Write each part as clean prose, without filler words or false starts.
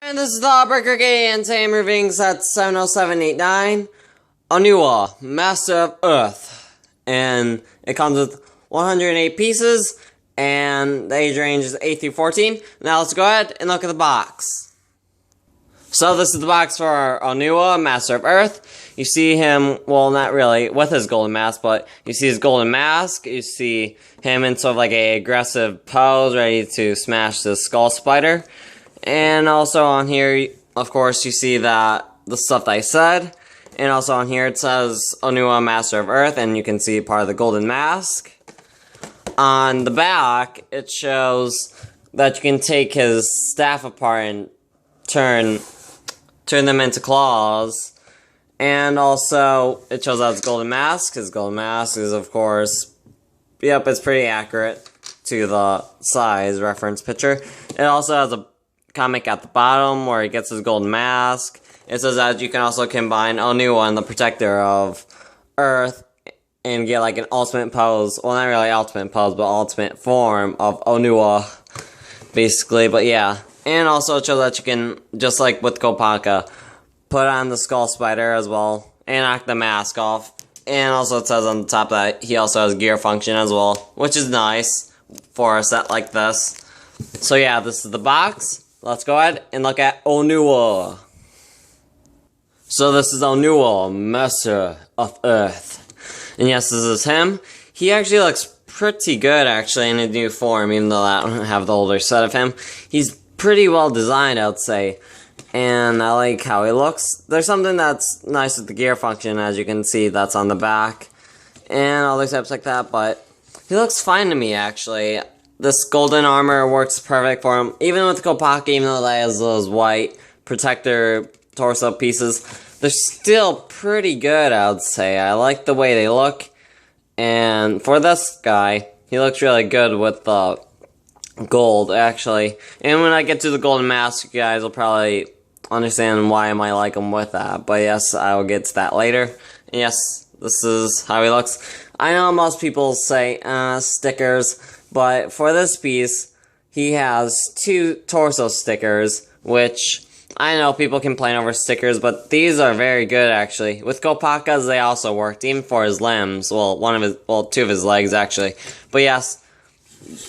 And this is TheBrickRookie, and today I'm reviewing set 70789, Ouna, Master of Earth. And it comes with 108 pieces, and the age range is 8 through 14. Now let's go ahead and look at the box. So this is the box for Ouna, Master of Earth. You see him, well, not really, with his golden mask, but you see his golden mask. You see him in sort of like a aggressive pose, ready to smash the skull spider. And also on here, of course, you see that the stuff that I said. And also on here it says Ouna, Master of Earth, and you can see part of the golden mask. On the back, it shows that you can take his staff apart and turn them into claws. And also, it shows out his golden mask. His golden mask is, of course, yep, it's pretty accurate to the size reference picture. It also has a comic at the bottom where he gets his golden mask. It says that you can also combine Ouna and the Protector of Earth and get like an ultimate pose. Well, not really ultimate pose, but ultimate form of Ouna, basically. But yeah. And also it shows that you can, just like with Kopaka, put on the skull spider as well and knock the mask off. And also it says on the top that he also has gear function as well, which is nice for a set like this. So yeah, this is the box. Let's go ahead and look at Ouna. So this is Ouna, Master of Earth. And yes, this is him. He actually looks pretty good, actually, in a new form, even though I don't have the older set of him. He's pretty well designed, I would say. And I like how he looks. There's something that's nice with the gear function, as you can see, that's on the back. And other types like that, but he looks fine to me, actually. This golden armor works perfect for him. Even with Kopaka, even though that has those white protector torso pieces, they're still pretty good, I would say. I like the way they look. And for this guy, he looks really good with the gold, actually. And when I get to the golden mask, you guys will probably understand why I might like him with that. But yes, I will get to that later. And yes, this is how he looks. I know most people say, stickers. But for this piece, he has 2 torso stickers, which I know people complain over stickers, but these are very good, actually. With Kopaka's, they also worked, even for his limbs. Well, 2 of his legs, actually. But yes,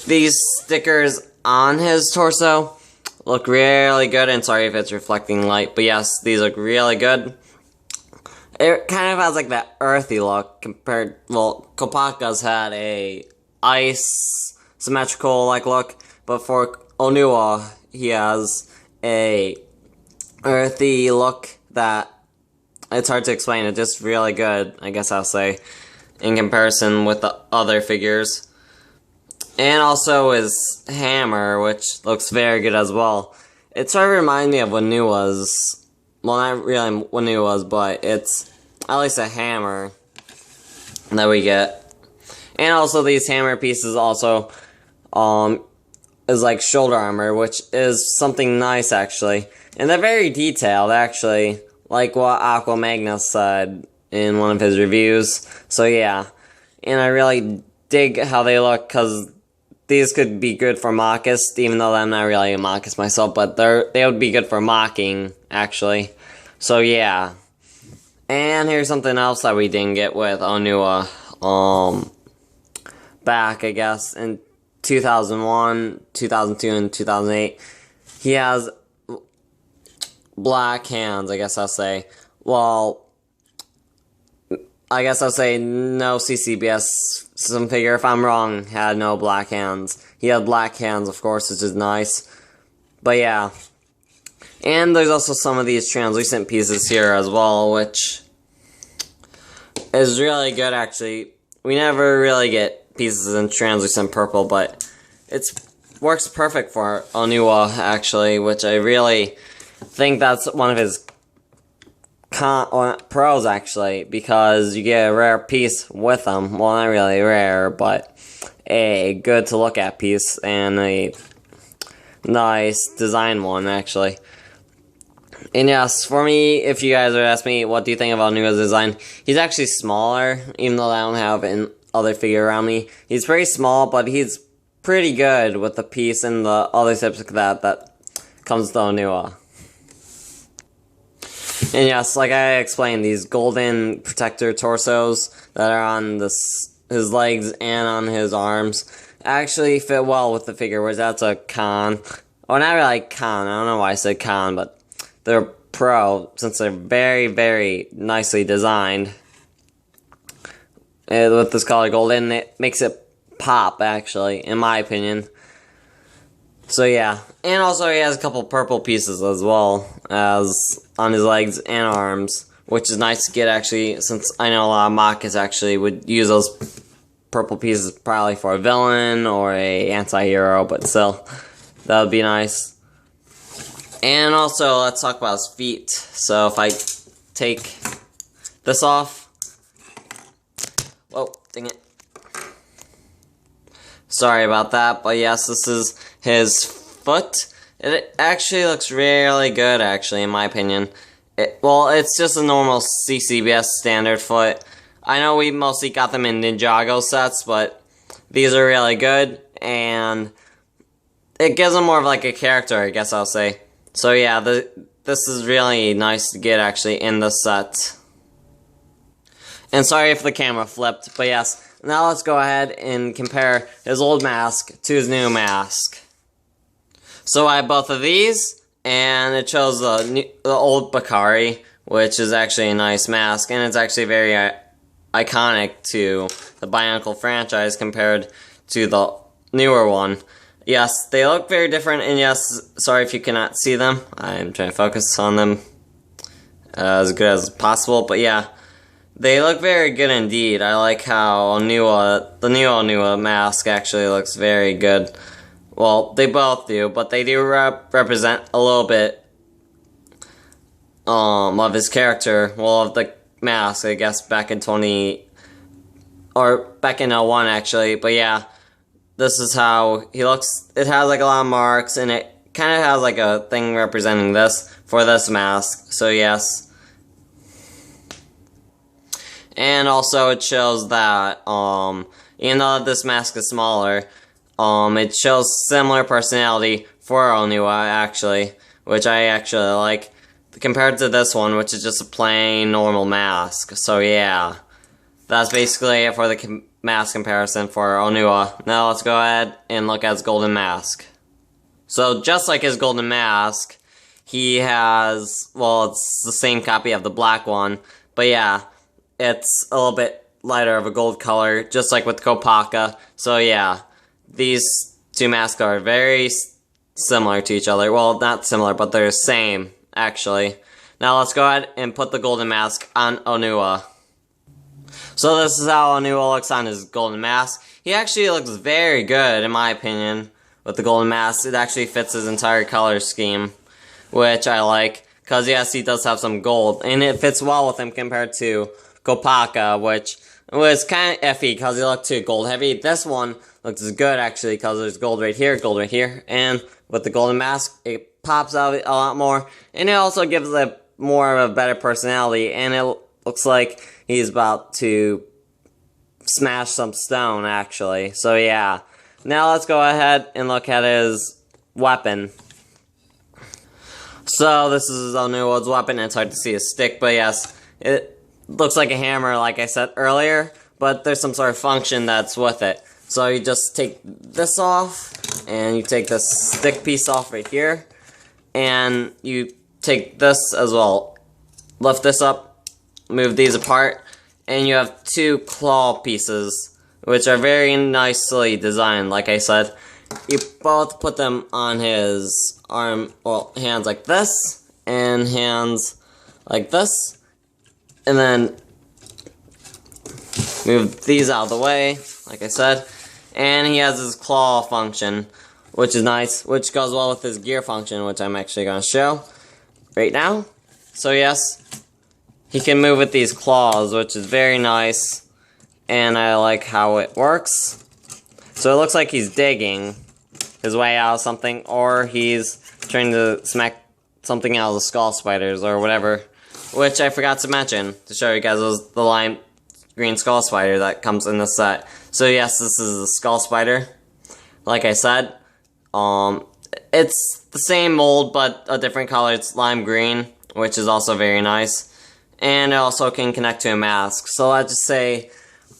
these stickers on his torso look really good, and sorry if it's reflecting light, but yes, these look really good. It kind of has like that earthy look compared, well, Kopaka's had a ice symmetrical like look, but for Ouna, he has a earthy look that it's hard to explain. It's just really good, I guess I'll say, in comparison with the other figures. And also his hammer, which looks very good as well. It sort of reminds me of Onaua's, well, not really Onaua's, but it's at least a hammer that we get. And also these hammer pieces also is like shoulder armor, which is something nice, actually. And they're very detailed, actually, like what Aqua Magnus said in one of his reviews. So yeah, and I really dig how they look, because these could be good for Machist, even though I'm not really a Machist myself, but they would be good for mocking, actually. So yeah. And here's something else that we didn't get with Ouna, back, I guess, in 2001, 2002, and 2008. He has black hands, I guess I'll say. Well, I guess I'll say no CCBS some figure, if I'm wrong, had no black hands. He had black hands, of course, which is nice. But yeah. And there's also some of these translucent pieces here as well, which is really good, actually. We never really get pieces in translucent purple, but it works perfect for Ouna, actually, which I really think that's one of his pros, actually, because you get a rare piece with them. Well, not really rare, but a good to look at piece and a nice design one, actually. And yes, for me, if you guys would ask me, what do you think of Onaua's design? He's actually smaller, even though I don't have an other figure around me. He's very small, but he's pretty good with the piece and the other tips like that comes to Ouna. And yes, like I explained, these golden protector torsos that are on his legs and on his arms actually fit well with the figure, whereas that's a con. Or not really con, I don't know why I said con, but they're pro, since they're very, very nicely designed. And with this color golden, it makes it pop, actually, in my opinion. So yeah, and also he has a couple purple pieces as well as on his legs and arms, which is nice to get actually, since I know a lot of mockers actually would use those purple pieces probably for a villain or a anti-hero, but still, that would be nice. And also, let's talk about his feet. So if I take this off, whoa, dang it. Sorry about that, but yes, this is his foot. It actually looks really good, actually, in my opinion. Well, it's just a normal CCBS standard foot. I know we mostly got them in Ninjago sets, but these are really good, and it gives them more of like a character, I guess I'll say. So yeah, this is really nice to get, actually, in the set. And sorry if the camera flipped, but yes. Now let's go ahead and compare his old mask to his new mask. So I have both of these, and it shows the old Bakari, which is actually a nice mask, and it's actually very iconic to the Bionicle franchise compared to the newer one. Yes, they look very different, and yes, sorry if you cannot see them. I'm trying to focus on them as good as possible, but yeah. They look very good indeed. I like how the new Ouna mask actually looks very good. Well, they both do, but they do represent a little bit of his character. Well, of the mask, I guess, back in back in 01 actually. But yeah, this is how he looks. It has like a lot of marks, and it kind of has like a thing representing this for this mask. So yes. And also it shows that, even though this mask is smaller, it shows similar personality for Ouna, actually, which I actually like, compared to this one, which is just a plain, normal mask. So yeah, that's basically it for the mask comparison for Ouna. Now let's go ahead and look at his golden mask. So just like his golden mask, he has, well, it's the same copy of the black one, but yeah, it's a little bit lighter of a gold color, just like with Kopaka. So yeah, these two masks are very similar to each other. Well, not similar, but they're the same, actually. Now let's go ahead and put the golden mask on Ouna. So this is how Ouna looks on his golden mask. He actually looks very good, in my opinion, with the golden mask. It actually fits his entire color scheme, which I like, because yes, he does have some gold, and it fits well with him compared to Kopaka, which was kind of iffy because he looked too gold heavy. This one looks good, actually, because there's gold right here, and with the golden mask, it pops out a lot more, and it also gives it more of a better personality, and it looks like he's about to smash some stone, actually. So yeah, now let's go ahead and look at his weapon. So this is Ouna's weapon. It's hard to see his stick, but yes, it looks like a hammer, like I said earlier, but there's some sort of function that's with it. So you just take this off, and you take this stick piece off right here, and you take this as well. Lift this up, move these apart, and you have two claw pieces, which are very nicely designed, like I said. You both put them on his hands like this, and hands like this. And then move these out of the way, like I said. And he has his claw function, which is nice, which goes well with his gear function, which I'm actually going to show right now. So yes, he can move with these claws, which is very nice, and I like how it works. So it looks like he's digging his way out of something, or he's trying to smack something out of the skull spiders, or whatever. Which I forgot to mention, to show you guys, was the lime green skull spider that comes in the set. So yes, this is the skull spider. Like I said, it's the same mold, but a different color. It's lime green, which is also very nice. And it also can connect to a mask. So let's just say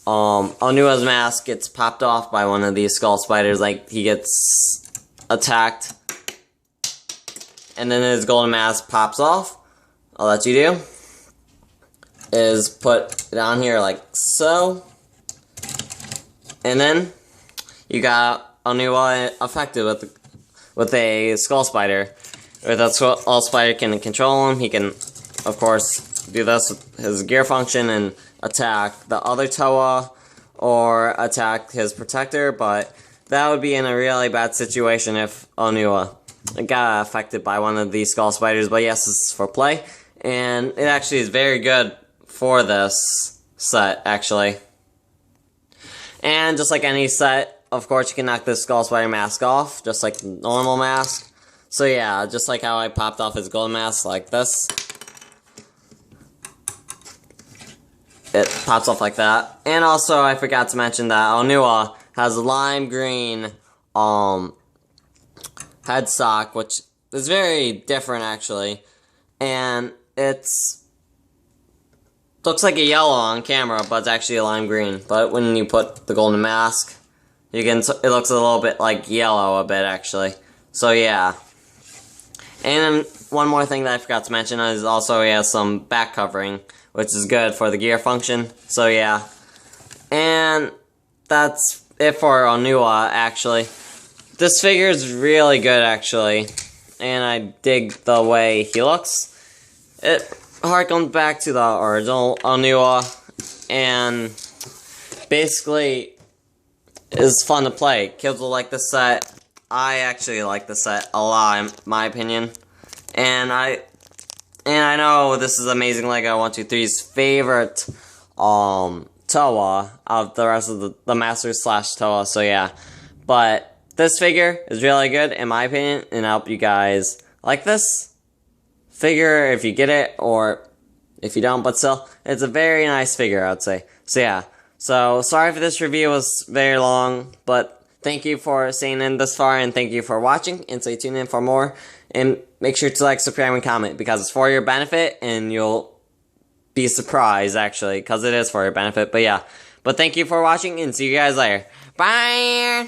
Ouna's mask gets popped off by one of these skull spiders, like he gets attacked, and then his golden mask pops off. All that you do is put it on here like so, and then you got Ouna affected with a skull spider. With that skull spider can control him. He can, of course, do this with his gear function and attack the other Toa or attack his protector, but that would be in a really bad situation if Ouna got affected by one of these skull spiders. But yes, this is for play, and it actually is very good for this set, actually. And just like any set, of course, you can knock this skull spider mask off, just like the normal mask. So yeah, just like how I popped off his golden mask like this. It pops off like that. And also, I forgot to mention that Ouna has a lime green headstock, which is very different actually. And it's looks like a yellow on camera, but it's actually a lime green. But when you put the golden mask, you can it looks a little bit like yellow a bit actually. So yeah. And one more thing that I forgot to mention is also he has some back covering, which is good for the gear function. So yeah. And that's it for Ouna actually. This figure is really good actually. And I dig the way he looks. It harkens back to the original Ouna, and basically is fun to play. Kids will like this set. I actually like the set a lot, in my opinion. And I know this is Amazing Lego 123's favorite Toa of the rest of the Masters / Toa, so yeah. But this figure is really good in my opinion, and I hope you guys like this figure if you get it, or if you don't, but still, it's a very nice figure, I would say. So yeah, so sorry if this review was very long, but thank you for staying in this far, and thank you for watching, and stay tuned in for more, and make sure to like, subscribe, and comment, because it's for your benefit, and you'll be surprised, actually, because it is for your benefit, but yeah. But thank you for watching, and see you guys later. Bye!